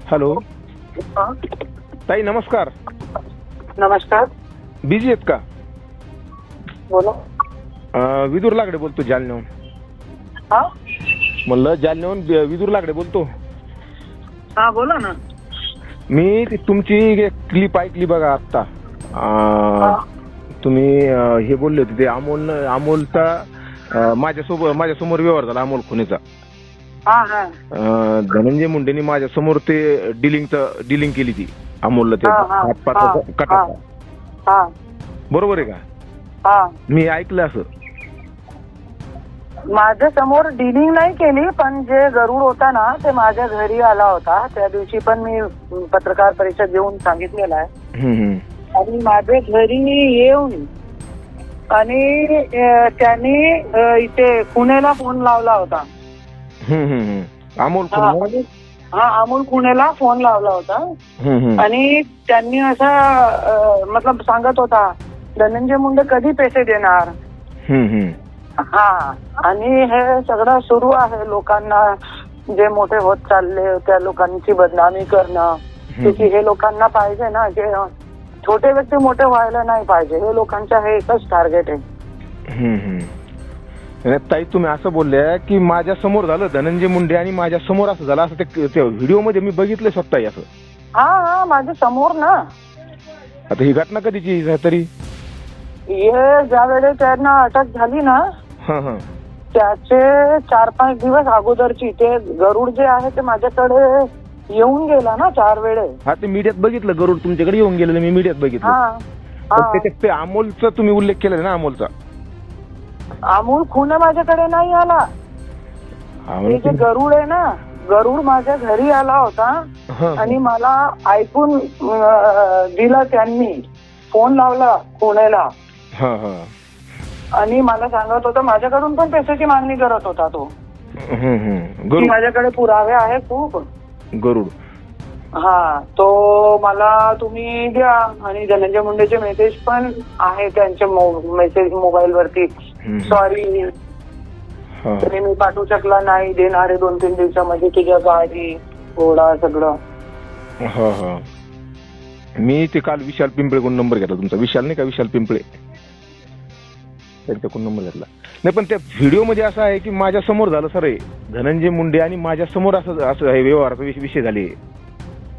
Hello हा. ताई, नमस्कार. नमस्कार. बिझी आहेत का? बोला. विदूर लागडे बोलतो जालन्याहून. हा म्हणलं जालन्याहून विदूर लागडे बोलतो. हा बोला ना. मी ती तुमची एक क्लिप ऐकली बघा आत्ता. हा. तुम्ही हे बोलले होते ते अमोलचा माझ्यासमोर व्यवहार झाला अमोल खुनेचा. हा हा धनंजय मुंडेनी माझ्यासमोर ते डिलिंग केली ती अमोलला ते हा, हा, हातपात कटाचा. हा बरोबर आहे का? हा. मी ऐकलं असं. माझ्या समोर डिलिंग नाही केली, पण जे गरुड होता ना ते माझ्या घरी आला होता. त्या दिवशी पण मी पत्रकार परिषद देऊन सांगितलेलं आहे. आणि माझ्या घरी येऊन आणि त्यांनी इथे पुण्याला फोन लावला होता. अमोल हा खुने. अमोल खुनेला फोन लावला होता. आणि त्यांनी असा मतलब सांगत होता, धनंजय मुंडे कधी पैसे देणार. हा. आणि हे सगळं सुरू आहे. लोकांना जे मोठे होत चालले त्या लोकांची बदनामी करणं. क्योंकि हे लोकांना पाहिजे ना की छोटे व्यक्ती मोठे व्हायला नाही पाहिजे. हे लोकांचं हे एकच टार्गेट आहे. ताई, तुम्ही असं बोलल्या की माझ्या समोर झालं धनंजय मुंडे आणि माझ्या समोर असं झालं, असं ते व्हिडिओ मध्ये मी बघितलं स्वतः असं. हा माझ्या समोर ना. आता ही घटना कधीची आहे तरी? हे ज्या वेळेस त्यांना अटक झाली ना त्याचे 4-5 दिवस अगोदरची. ते गरुड जे आहे ते माझ्याकडे येऊन गेला ना 4 वेळेस. हा, ते मीडियात बघितलं गरुड तुमच्याकडे येऊन गेलेलं मी मीडियात बघितलं. त्याच्यात ते अमोलचा तुम्ही उल्लेख केला ना अमोलचा. अमोल खुने माझ्याकडे नाही आला. हे जे गरुड आहे ना, गरुड माझ्या घरी आला होता आणि मला ऐकून दिलं. त्यांनी फोन लावला खुनेला आणि मला सांगत होता माझ्याकडून पण पैशाची मागणी करत होता तो. माझ्याकडे पुरावे आहे खूप. गरुड हा. तो मला तुम्ही द्या. आणि धनंजय मुंडेचे मेसेज पण आहे त्यांच्या मेसेज मोबाईल वरती. सॉरी मी पाठवू शकला नाही. देणारे 2-3 दिवसामध्ये तुझ्या गाडी घोडा सगळं. मी ते काल विशाल पिंपळेकडून नंबर घेतला तुमचा. विशाल नाही का, विशाल पिंपळे, त्यांच्याकडून नंबर घेतला. नाही, पण त्या व्हिडिओ मध्ये असं आहे की माझ्या समोर झालं सर हे धनंजय मुंडे आणि माझ्या समोर असं हे व्यवहाराचा विषय झाले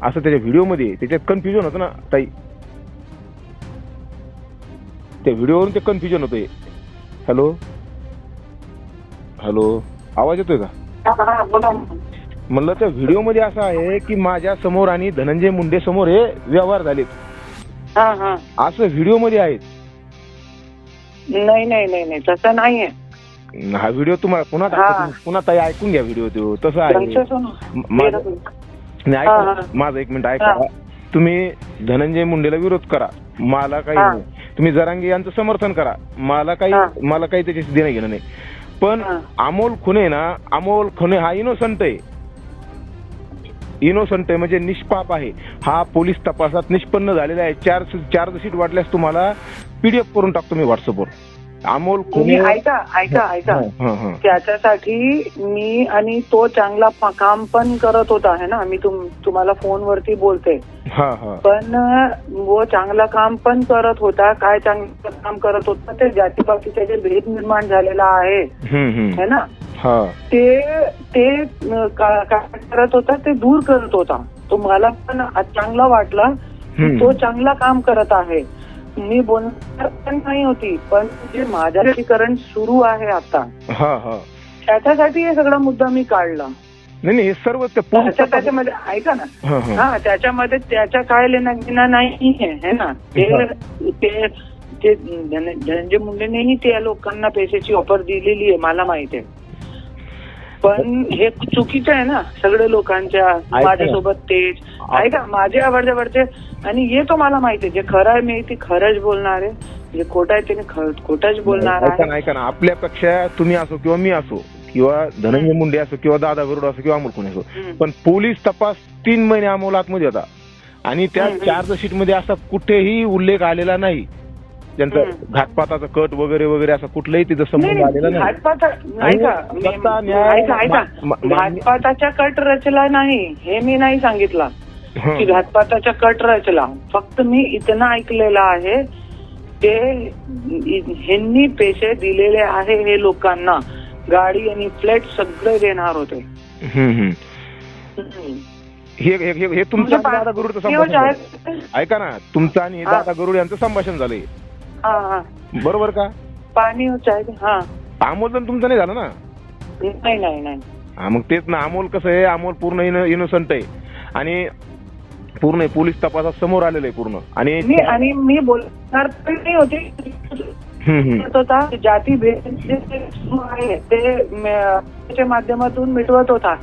असं त्याच्या व्हिडिओ मध्ये. त्याच्यात कन्फ्युजन होतं ना ताई. त्या व्हिडिओवरून ते कन्फ्युजन होतंय. हॅलो हॅलो, आवाज येतोय का? म्हणलं त्या व्हिडिओ मध्ये असं आहे की माझ्या समोर आणि धनंजय मुंडे समोर हे व्यवहार झालेत असं व्हिडिओ मध्ये आहेत. नाही नाही नाही नाही, तसं नाहीये. हा व्हिडिओ तुम्हाला पुन्हा ताई ऐकून घ्या व्हिडिओ. तो तसं आहे. माझं 1 मिनिट ऐका. तुम्ही धनंजय मुंडेला विरोध करा, मला काही नाही. तुम्ही जरांगे यांचं समर्थन करा, मला काही त्याच्याशी देणं घेणं नाही. पण अमोल खुने हा इनोसंट आहे. म्हणजे निष्पाप आहे. हा पोलीस तपासात निष्पन्न झालेला आहे. चार्जशीट वाटल्यास तुम्हाला PDF करून टाकतो मी व्हॉट्सअपवर. अमोल खुने ऐका त्याच्यासाठी मी आणि तो चांगला काम पण करत होता है ना. मी तुम्हाला फोनवरती बोलते. पण वो चांगला काम पण करत होता. काय चांगलं काम करत होता ते जातीपातीचा जे भेद निर्माण झालेला आहे है ना, ते काय करत होता ते दूर करत होता. तो मला पण चांगला वाटला. तो चांगला काम करत आहे. मी बोलणार पण नाही होती, पण जे माझ्या लसीकरण सुरू आहे आता त्याच्यासाठी हे सगळा मुद्दा मी काढला. नाही, हे सर्व त्याच्यामध्ये ऐका ना. त्याच्यामध्ये त्याच्या काय लेणं नाही है ना. ते धनंजय मुंडेनेही त्या लोकांना पैशाची ऑफर दिलेली आहे, मला माहिती आहे. पण हे चुकीचं आहे ना सगळ्या लोकांच्या. माझ्यासोबत तेच ऐका, माझे आवडते. आणि हे तो मला माहिती आहे, जे खरं आहे मी ते खरंच बोलणार आहे, जे खोटं आहे ते खोटंच बोलणार आहे. ऐका ना, आपल्यापेक्षा तुम्ही असो किंवा मी असो किंवा धनंजय मुंडे असो किंवा दादा गरुड असो किंवा अमोल खुने असो, पण पोलीस तपास 3 महिने अमोल आतमध्ये होता आणि त्या चार्जशीट मध्ये असा कुठेही उल्लेख आलेला नाही त्यांचं घातपाताचं कट वगैरे वगैरे असं कुठलंही तिथं संबंध आलेला नाही. घातपाताच्या कट रचला नाही हे मी नाही सांगितलं की घातपाताच्या कट रचला. फक्त मी इथं ऐकलेलं आहे ते ह्यांनी पैसे दिलेले आहे हे लोकांना, गाडी आणि फ्लॅट सगळे देणार होते. हे तुमचं दादा गरुडचं संभाषण ऐका ना, तुमचं आणि दादा गरुड यांचं संभाषण झालंय बरोबर का? पाणी हा अमोल तुमचं नाही झालं ना? नाही नाही नाही. हा मग तेच ना, अमोल कसं आहे, अमोल पूर्ण इनोसंट आहे आणि पूर्ण पोलीस तपासात समोर आलेलं आहे पूर्ण. आणि मी बोलणार नाही होता जाती भेद आहे ते माध्यमातून मिटवत होता.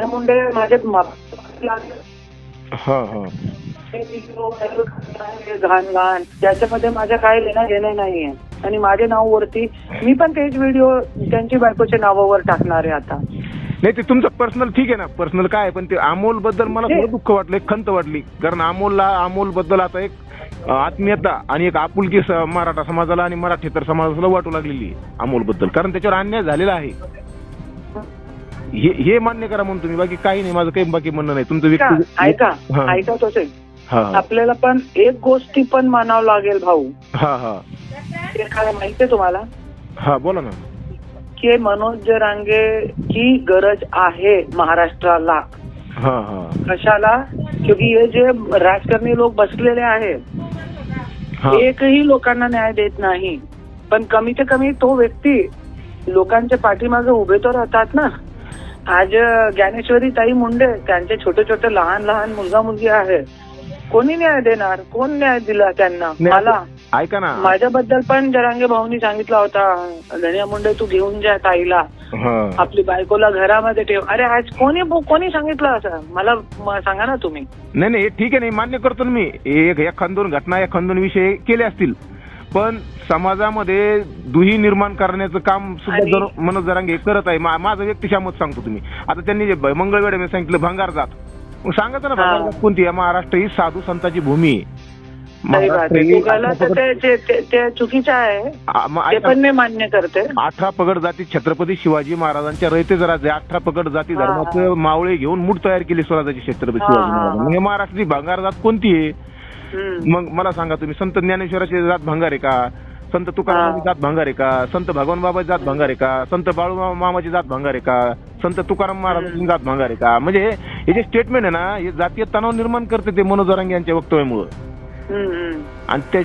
मुंडे माझे घाण घाण त्याच्यामध्ये माझ्या काय घेणं नाहीये आणि माझ्या नावावरती मी पण तेच व्हिडिओ त्यांची बायकोच्या नावावर टाकणार आहे आता. नाही ते तुमचं पर्सनल ठीक आहे ना, पर्सनल काय, पण ते अमोल बद्दल मला थोडं दुःख वाटलं, खंत वाटली. कारण अमोल बद्दल आता एक आत्मीयता आणि एक आपुलकी मराठा समाजाला आणि मराठेतर समाजाला वाटू लागलेली अमोल बद्दल, कारण त्याच्यावर अन्याय झालेला आहे. हे मान्य करा म्हणून तुम्ही, बाकी काही नाही, माझं काही बाकी म्हणणं नाही. तुमचं ऐका तसे आपल्याला पण एक गोष्टी पण मानावं लागेल भाऊ. ते काय माहितीये तुम्हाला? हा बोला ना. की मनोज जरांगे ची गरज आहे महाराष्ट्राला. कशाला? क्योंकि हे जे राजकारणी लोक बसलेले आहेत एकही लोकांना न्याय देत नाही, पण कमीत कमी तो व्यक्ती लोकांच्या पाठीमागे उभे तर राहतात ना. आज ज्ञानेश्वरी ताई मुंडे त्यांचे छोटे छोटे लहान लहान मुलगा मुलगी आहे, कोणी न्याय देणार? कोण न्याय दिला त्यांना? मला ऐका ना, माझ्याबद्दल पण जरांगे भाऊनी सांगितला होता, धनिया मुंडे तू घेऊन जा ताईला, आपली बायकोला घरामध्ये ठेव. अरे आज कोणी सांगितलं असं? मला सांगा ना तुम्ही. नाही हे ठीक आहे, नाही मान्य करतो ना मी, एखाद दोन घटना एखाद दोन विषय केले असतील, पण समाजामध्ये दुही निर्माण करण्याचं काम सुद्धा मनोज जरांगे करत आहे. माझं व्यक्तिशः मत सांगतो. तुम्ही आता त्यांनी मंगळवेढा मी सांगितलं भंगार जात, मग सांगायचं ना भंगार जात कोणती आहे? महाराष्ट्र ही साधू संतांची भूमी आहे. ते चुकीचं आहे, ते पण मी मान्य करते. 18 पगड जाती छत्रपती शिवाजी महाराजांच्या रयतेच राज्य, 18 पगड जाती धर्माचं मावळे घेऊन मूठ तयार केली स्वराज्याची छत्रपती शिवाजी महाराज. हे महाराष्ट्राची भंगार जात कोणती आहे? मग मला सांगा तुम्ही, संत ज्ञानेश्वराची जात भंगार आहे का? संत तुकारामाची जात भंगार आहे का? संत भगवान बाबाची जात भंगार आहे का? संत बाळू मामाची जात भंगार आहे का? संत तुकाराम महाराजांची जात भंगार आहे का? म्हणजे हे जे स्टेटमेंट आहे ना, हे जातीय तणाव निर्माण करते ते मनोज जरांगे यांच्या वक्तव्यामुळे. आणि ते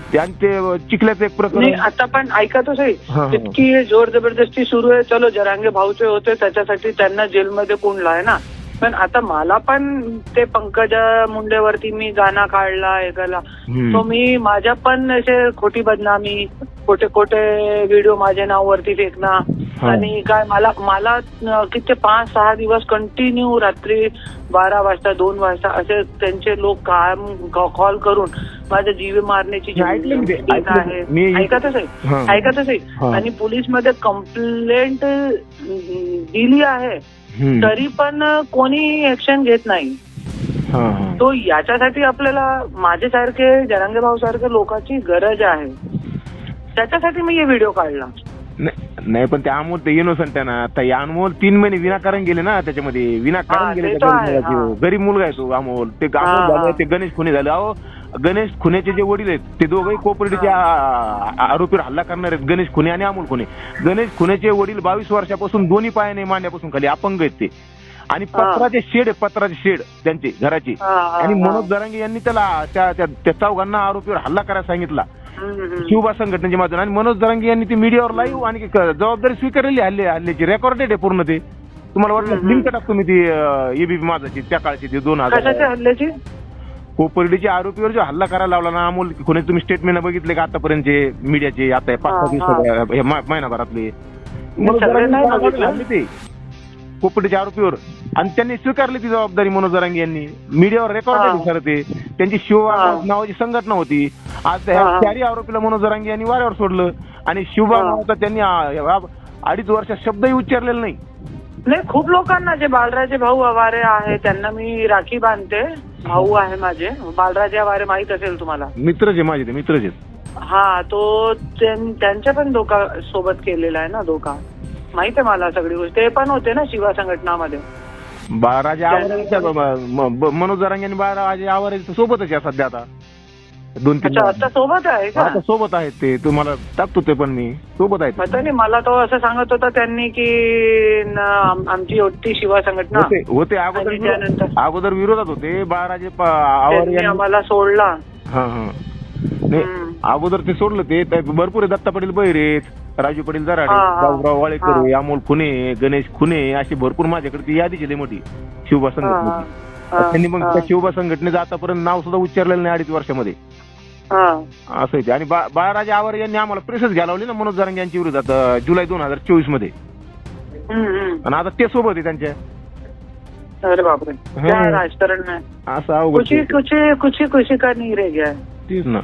चिखल्याचं एक प्रकरण आता पण ऐकतच आहे, इतकी जोर जबरदस्ती सुरू आहे. चलो जरांगे भाऊचे होते त्याच्यासाठी त्यांना जेलमध्ये कोंडला आहे ना, पण आता मला पण ते पंकजा मुंडेवरती मी गाणं काढला ऐकायला, तो मी माझ्या पण असे खोटी बदनामी, खोटे व्हिडिओ माझ्या नावावरती फेकणं आणि काय मला किती 5-6 दिवस कंटिन्यू रात्री 12 वाजता 2 वाजता असे त्यांचे लोक कॉल करून माझ्या जीव मारण्याची ऐकतच आहे. आणि पोलीस मध्ये कंप्लेंट दिली आहे तरी पण कोणी ऍक्शन घेत नाही. तो याच्यासाठी आपल्याला माझ्यासारखे जरांगे भाऊ सारखे लोकांची गरज आहे, त्याच्यासाठी मी हे व्हिडिओ काढला. नाही पण ते अमोल ते इनोसंट आहे ना. आता अमोल 3 महिने विनाकारण गेले ना, त्याच्यामध्ये विनाकारण गेले. गरीब मुलगा आहे तो अमोल. ते झालं, ते गणेश खुने झाले. अहो गणेश खुनेचे जे वडील आहेत ते दोघंही कोपर्डीच्या आरोपीवर हल्ला करणार आहेत, गणेश खुने आणि अमोल खुने. गणेश खुनेचे वडील 22 वर्षापासून दोन्ही पायाने मांड्यापासून खाली अपंग आहेत ते, आणि पत्राचे शेड त्यांची घराची. आणि मनोज जरांगे यांनी त्याला त्या चौघांना आरोपीवर हल्ला करायला सांगितला शिवबा संघटनेच्या माध्यमातून. आणि मनोज जरांगे यांनी ती मीडियावर लाईव्ह आणि जबाबदारी स्वीकारलेली हल्ल्याची रेकॉर्डेड आहे पूर्ण. ते तुम्हाला वाटलं लिंक टाकतो मी ती एबीपी माझाची त्या काळची ती 2000 हल्ल्याची कोपर्डीच्या आरोपीवर जो हल्ला करायला लावला ना अमोल खुने, तुम्ही स्टेटमेंट बघितले का आतापर्यंतचे मीडियाचे? आता 5-6 दिवसात महिनाभरातले ते कोपर्डीच्या आरोपीवर, आणि त्यांनी स्वीकारली ती जबाबदारी मनोज जरांगे यांनी. मीडियावर रेकॉर्ड आहे सर. ते त्यांची शिवबा नावाची संघटना होती. आज 4 आरोपीला मनोज जरांगे यांनी वाऱ्यावर सोडलं, आणि शिवबा नावाचा त्यांनी 2.5 वर्षात शब्दही उच्चारलेला नाही. नाही, खूप लोकांना, जे बालराजे भाऊ आवारे आहे त्यांना मी राखी बांधते. भाऊ आहे माझे, बालराजे आवारे माहित असेल तुम्हाला. मित्रच आहे माझे, ते मित्रच आहेत. हा, तो त्यांच्या पण सोबत केलेला आहे ना धोका. माहित आहे मला सगळी गोष्ट. ते पण होते ना शिवा संघटनामध्ये. बाळराजे आवारे, मनोज जरांगे आणि बाळराजे आवारे सोबतच आहे सध्या आता. 2-3 आता सोबत आहे का? आता सोबत आहेत ते. तुम्हाला टाकतो ते पण मी सोबत आहेत. पता नाही, मला तो असं सांगत होता त्यांनी की आमची होती शिवा संघटना होते अगोदर विरोधात होते. बाळराजे आवारे आम्हाला सोडला. हा हा, नाही अगोदर ते सोडलं. ते भरपूर दत्ता पटेल बैरेत, राजू पटेल जराडे, बाबूराव वाळेकर, अमोल खुने, गणेश खुने, अशी भरपूर माझ्याकडे ती यादी केली मोठी शिवबा संघटनेची. त्यांनी मग त्या शिवबा संघटनेचं आतापर्यंत नाव सुद्धा उच्चारलेलं नाही 2.5 वर्षामध्ये. असं आहे. आणि बाळराजे आवारे यांनी आम्हाला प्रेसच घालवली ना मनोज जरांगे यांच्या विरोधात जुलै 2024 मध्ये. आणि आता ते सोबत आहे त्यांच्या. अरे बापरे, राजकारण नाही असं खुशी का नाही रे गया. तेच ना.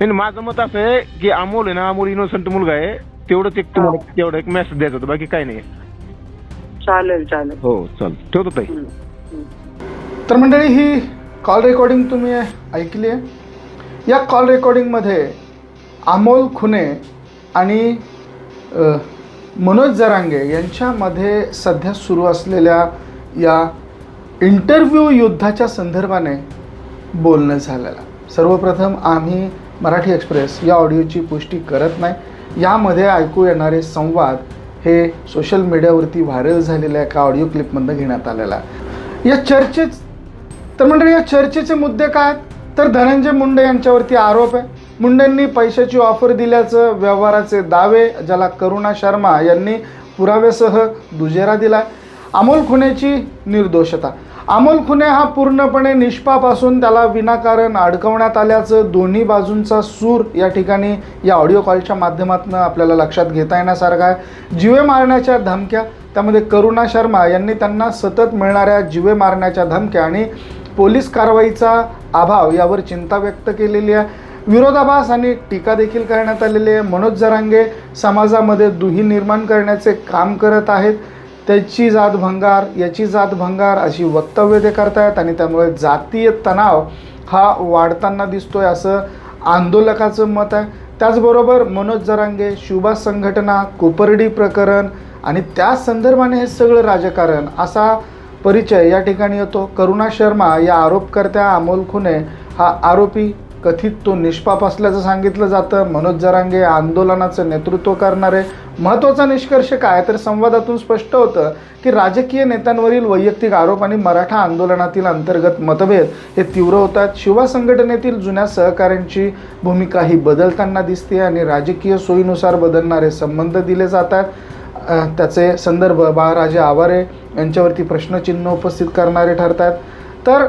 नाही, माझं मत असं आहे की अमोल आहे ना, अमोल इनोसंट मुलगा आहे. तेवढंच एक तुम्हाला तेवढं एक मेसेज द्यायचा होता, बाकी काय नाही. चालेल चालेल. हो चालेल, ठेवतो ताई. तर मंडळी, ही कॉल रेकॉर्डिंग तुम्ही ऐकली आहे. या कॉल रेकॉर्डिंगमध्ये अमोल खुने आणि मनोज जरांगे यांच्यामध्ये सध्या सुरू असलेल्या या इंटरव्ह्यू युद्धाच्या संदर्भाने बोलणं झालेलं. सर्वप्रथम आम्ही मराठी एक्सप्रेस या ऑडिओची पुष्टी करत नाही. यामध्ये ऐकू येणारे संवाद हे सोशल मीडियावरती व्हायरल झालेल्या एका ऑडिओ क्लिपमधून घेण्यात आलेला आहे. तर मंडळी, या चर्चेचे मुद्दे काय आहेत? तर धनंजय मुंडे यांच्यावरती आरोप आहे. मुंडेंनी पैशाची ऑफर दिल्याचं व्यवहाराचे दावे, ज्याला करुणा शर्मा यांनी पुराव्यासह दुजेरा दिला. अमोल खुनेची निर्दोषता. अमोल खुने हा पूर्णपणे निष्पाप असून त्याला विनाकारण अडकवण्यात आल्याचं दोन्ही बाजूंचा सूर या ठिकाणी या ऑडिओ कॉलच्या माध्यमातून आपल्याला लक्षात घेता येण्यासारखा आहे. जीवे मारण्याच्या धमक्या, त्यामध्ये करुणा शर्मा यांनी त्यांना सतत मिळणाऱ्या जीवे मारण्याच्या धमक्या आणि पोलीस कारवाईचा अभाव यावर चिंता व्यक्त केलेली आहे. विरोधाभास आणि टीका देखील करण्यात आलेली आहे. मनोज जरांगे समाजामध्ये दुही निर्माण करण्याचे काम करत आहेत. त्याची जात भंगार, याची जात भंगार अशी वक्तव्य ते करतायत आणि त्यामुळे जातीय तणाव हा वाढताना दिसतोय असं आंदोलकाचं मत आहे. त्याचबरोबर मनोज जरांगे, शिवबा संघटना, कोपर्डी प्रकरण आणि त्या संदर्भाने हे सगळं राजकारण असा परिचय या ठिकाणी येतो. करुणा शर्मा या आरोपकर्त्या, अमोल खुने हा आरोपी, कथित तो निष्पाप असल्याचं सांगितलं जातं. मनोज जरांगे आंदोलनाचं नेतृत्व करणारे. महत्त्वाचा निष्कर्ष काय, तर संवादातून स्पष्ट होतं की राजकीय नेत्यांवरील वैयक्तिक आरोप आणि मराठा आंदोलनातील अंतर्गत मतभेद हे तीव्र होतात. शिवा संघटनेतील जुन्या सहकाऱ्यांची भूमिका ही बदलताना दिसते आणि राजकीय सोयीनुसार बदलणारे संबंध दिले जातात. त्याचे संदर्भ बाळराजे आवारे यांच्यावरती प्रश्नचिन्ह उपस्थित करणारे ठरतात. तर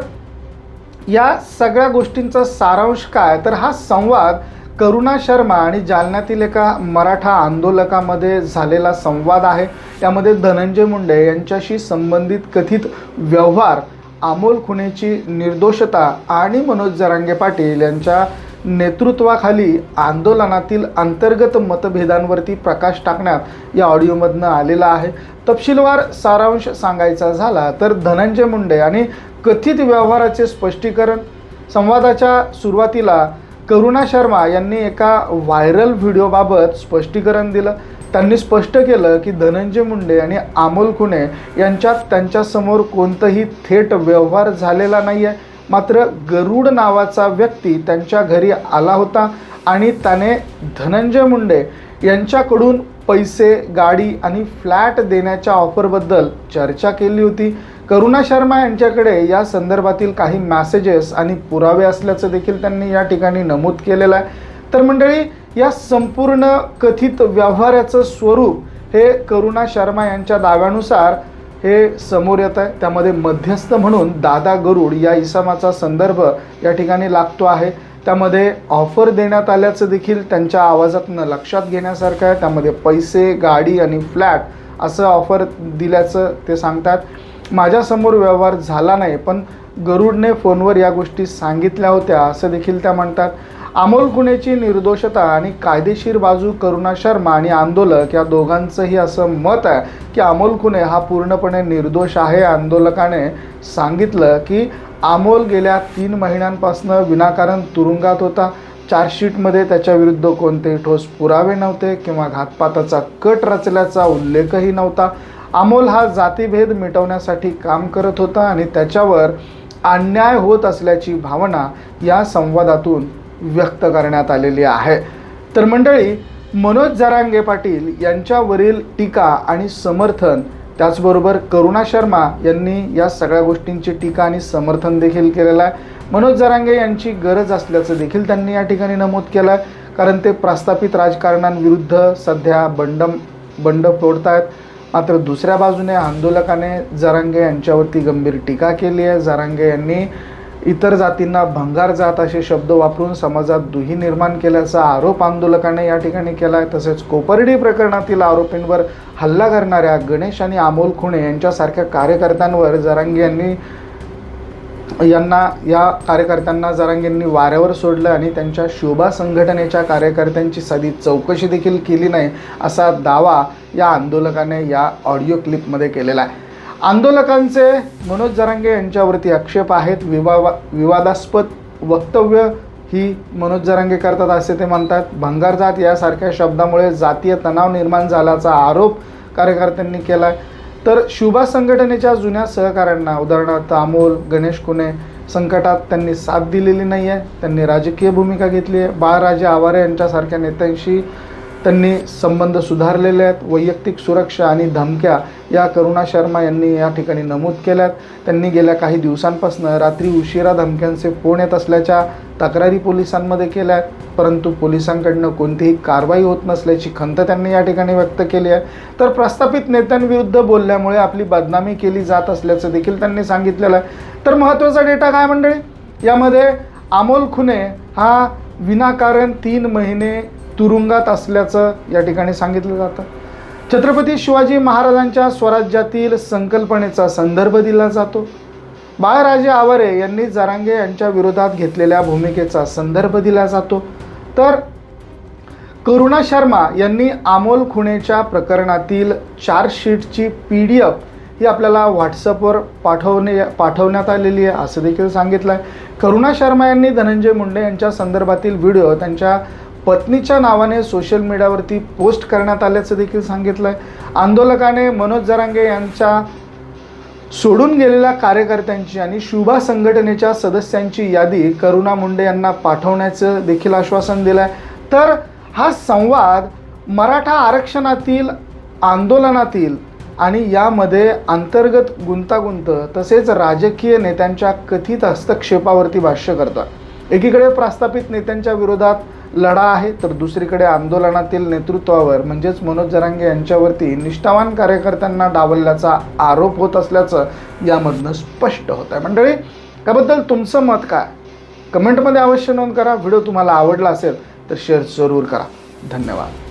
या सगळ्या गोष्टींचा सारांश काय, तर हा संवाद करुणा शर्मा आणि जालन्यातील एका मराठा आंदोलकामध्ये झालेला संवाद आहे. त्यामध्ये धनंजय मुंडे यांच्याशी संबंधित कथित व्यवहार, अमोल खुनेची निर्दोषता आणि मनोज जरांगे पाटील यांच्या नेतृत्वाखाली आंदोलनातील अंतर्गत मतभेदांवरती प्रकाश टाकण्यात या ऑडिओमधनं आलेला आहे. तपशीलवार सारांश सांगायचा झाला तर धनंजय मुंडे आणि कथित व्यवहाराचे स्पष्टीकरण. संवादाच्या सुरुवातीला करुणा शर्मा यांनी एका व्हायरल व्हिडिओबाबत स्पष्टीकरण दिलं. त्यांनी स्पष्ट केलं की धनंजय मुंडे आणि अमोल खुने यांच्यात त्यांच्यासमोर कोणताही थेट व्यवहार झालेला नाही आहे. मात्र गरुड नावाचा व्यक्ती त्यांच्या घरी आला होता आणि त्याने धनंजय मुंडे यांच्याकडून पैसे, गाडी आणि फ्लॅट देण्याच्या ऑफरबद्दल चर्चा केली होती. करुणा शर्मा यांच्याकडे या संदर्भातील काही मॅसेजेस आणि पुरावे असल्याचं देखील त्यांनी या ठिकाणी नमूद केलेलं आहे. तर मंडळी, या संपूर्ण कथित व्यवहाराचं स्वरूप हे करुणा शर्मा यांच्या दाव्यानुसार हे समोर येत आहे. त्यामध्ये मध्यस्थ म्हणून दादा गरुड या इसमाचा संदर्भ या ठिकाणी लागतो आहे. त्यामध्ये ऑफर देण्यात आल्याचं देखील त्यांच्या आवाजातून लक्षात घेण्यासारखं आहे. त्यामध्ये पैसे, गाडी आणि फ्लॅट असं ऑफर दिल्याचं ते सांगतात. माझ्यासमोर व्यवहार झाला नाही, पण गरुडने फोनवर या गोष्टी सांगितल्या होत्या असं देखील त्या म्हणतात. अमोल खुणेची निर्दोषता आणि कायदेशीर बाजू करुणा शर्मा आणि आंदोलक या दोघांचंही असं मत आहे की अमोल खुणे हा पूर्णपणे निर्दोष आहे. आंदोलकाने सांगितलं की अमोल गेल्या 3 महिन्यांपासून विनाकारण तुरुंगात होता. चार्जशीटमध्ये त्याच्याविरुद्ध कोणतेही ठोस पुरावे नव्हते किंवा घातपाताचा कट रचल्याचा उल्लेखही नव्हता. अमोल हा जातीभेद मिटवण्यासाठी काम करत होता आणि त्याच्यावर अन्याय होत असल्याची भावना या संवादातून व्यक्त करण्यात आलेली आहे. तर मंडळी, मनोज जरांगे पाटील यांच्यावरील टीका आणि समर्थन, त्याचबरोबर करुणा शर्मा यांनी या सगळ्या गोष्टींची टीका आणि समर्थन देखील केलेलं आहे. मनोज जरांगे यांची गरज असल्याचं देखील त्यांनी या ठिकाणी नमूद केलं आहे, कारण ते प्रस्थापित राजकारण्यांविरुद्ध सध्या बंड फोडतायत. मात्र दुसऱ्या बाजूने आंदोलकाने जरांगे यांच्यावरती गंभीर टीका केली आहे. जरांगे यांनी इतर जातींना भंगार जात असे शब्द वापरून समाजात दुही निर्माण केल्याचा आरोप आंदोलकाने या ठिकाणी केला आहे. तसेच कोपर्डी प्रकरणातील आरोपींवर हल्ला करणाऱ्या गणेश आणि अमोल खुणे यांच्यासारख्या कार्यकर्त्यांवर जरांगे या कार्यकर्त्यांना जरांगेंनी वाऱ्यावर सोडलं आणि त्यांच्या शोभा संघटनेच्या कार्यकर्त्यांची साधी चौकशी देखील केली नाही, असा दावा या आंदोलकाने या ऑडिओ क्लिपमध्ये केलेला आहे. आंदोलकांचे मनोज जरांगे यांच्यावरती आक्षेप आहेत. विवादास्पद वक्तव्य ही मनोज जरांगे करतात असे ते म्हणतात. भंगार जात यासारख्या शब्दामुळे जातीय तणाव निर्माण झाल्याचा आरोप कार्यकर्त्यांनी केला आहे. तर शुभा संघटनेच्या जुन्या सहकाऱ्यांना, उदाहरणार्थ अमोल, गणेश खुणे, संकटात त्यांनी साथ दिलेली नाही आहे. त्यांनी राजकीय भूमिका घेतली आहे. बाळराजे आवारे यांच्यासारख्या नेत्यांशी त्यांनी संबंध सुधारलेले आहेत. वैयक्तिक सुरक्षा आणि धमक्या या करुणा शर्मा यांनी या ठिकाणी नमूद केल्यात. त्यांनी गेल्या काही दिवसांपासून रात्री उशिरा धमक्यांचे फोन येत असल्याच्या तक्रारी पोलिसांमध्ये केल्या आहेत, परंतु पोलिसांकडनं कोणतीही कारवाई होत नसल्याची खंत त्यांनी या ठिकाणी व्यक्त केली आहे. तर प्रस्थापित नेत्यांविरुद्ध बोलल्यामुळे आपली बदनामी केली जात असल्याचं देखील त्यांनी सांगितलेलं आहे. तर महत्त्वाचा डेटा काय मंडळी, यामध्ये अमोल खुणे हा विनाकारण 3 महिने तुरुंगात असल्याचं या ठिकाणी सांगितलं जातं. छत्रपती शिवाजी महाराजांच्या स्वराज्यातील संकल्पनेचा संदर्भ दिला जातो. बाळराजे आवारे यांनी जरांगे यांच्या विरोधात घेतलेल्या भूमिकेचा संदर्भ दिला जातो. तर करुणा शर्मा यांनी अमोल खुणेच्या प्रकरणातील चार्जशीटची PDF ही आपल्याला व्हॉट्सअपवर पाठवण्यात आलेली आहे असं देखील सांगितलं आहे. करुणा शर्मा यांनी धनंजय मुंडे यांच्या संदर्भातील व्हिडिओ त्यांच्या पत्नीच्या नावाने सोशल मीडियावरती पोस्ट करण्यात आल्याचं देखील सांगितलं आहे. आंदोलकाने मनोज जरांगे यांच्या सोडून गेलेल्या कार्यकर्त्यांची आणि शुभा संघटनेच्या सदस्यांची यादी करुणा मुंडे यांना पाठवण्याचं देखील आश्वासन दिलं आहे. तर हा संवाद मराठा आरक्षणातील आंदोलनातील आणि यामध्ये अंतर्गत गुंतागुंत तसेच राजकीय नेत्यांच्या कथित हस्तक्षेपावरती भाष्य करतो. एकीकडे प्रस्थापित नेत्यांच्या विरोधात लढा आहे, तर दुसरीकडे आंदोलनातील नेतृत्वावर म्हणजेच मनोज जरांगे यांच्यावरती निष्ठावान कार्यकर्त्यांना डावलल्याचा आरोप होत असल्याचं यामधनं स्पष्ट होत आहे. मंडळी, त्याबद्दल तुमचं मत काय, कमेंटमध्ये अवश्य नोंद करा. व्हिडिओ तुम्हाला आवडला असेल तर शेअर जरूर करा. धन्यवाद.